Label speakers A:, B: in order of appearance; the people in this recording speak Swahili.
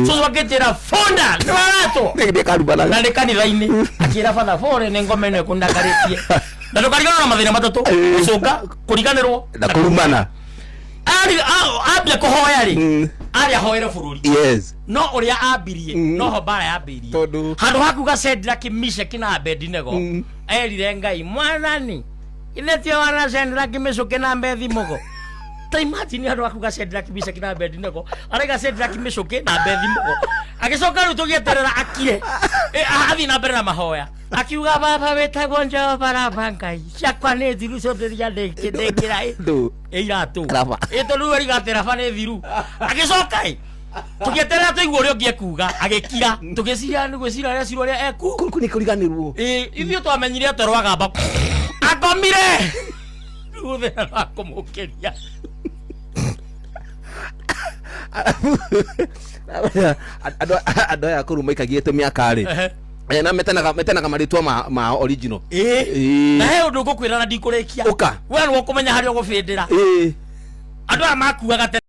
A: so waketera fonda nwato
B: ngide karubana
A: na lekanira ine akira fana fore nengome ne kundakaretie na tukarigana na mathina matatu soka kuriganirwo
B: na kurumana
A: abia kuhoya ri ari ahoire bururi
B: yes
A: no uria ambirie no ho bara yambirie handu hakuga Sendra Kimishe kina Abednego erire Ngai mwathani inetio wana Sendra Kimishe kina Abednego ta imagine handu hakuga Sendra Kimishe kina Abednego arega Sendra Kimishe kina Abednego agicoka ru tugieterera akire athi na mbere na mahoya akiuga baba wetagwo Jehova Rafa Ngai ciakwa nĩ thiru cotheria ndĩkĩra iratu ĩtũ rĩu rigatĩra ba nĩ thiru agicoka tugieterera tũigua ũrĩa ũngĩ kuga agĩkira tũgĩciria nĩ gwĩciria rĩa ciro rĩa eku
B: kũrĩ kũriganĩrwo
A: ithuĩ twamenyire atĩ rwagamba akomire rũthera rwa kũmũkĩria
B: andũ aya kũruma ikagiĩte mĩaka-rĩ na metenaga marĩtwa ma original
A: na he ũndũ ngũkwĩra na ndikũrĩkia
B: ũka
A: we nĩ ũkũmenya harĩa ũgũbĩndĩra andũ aya makuaga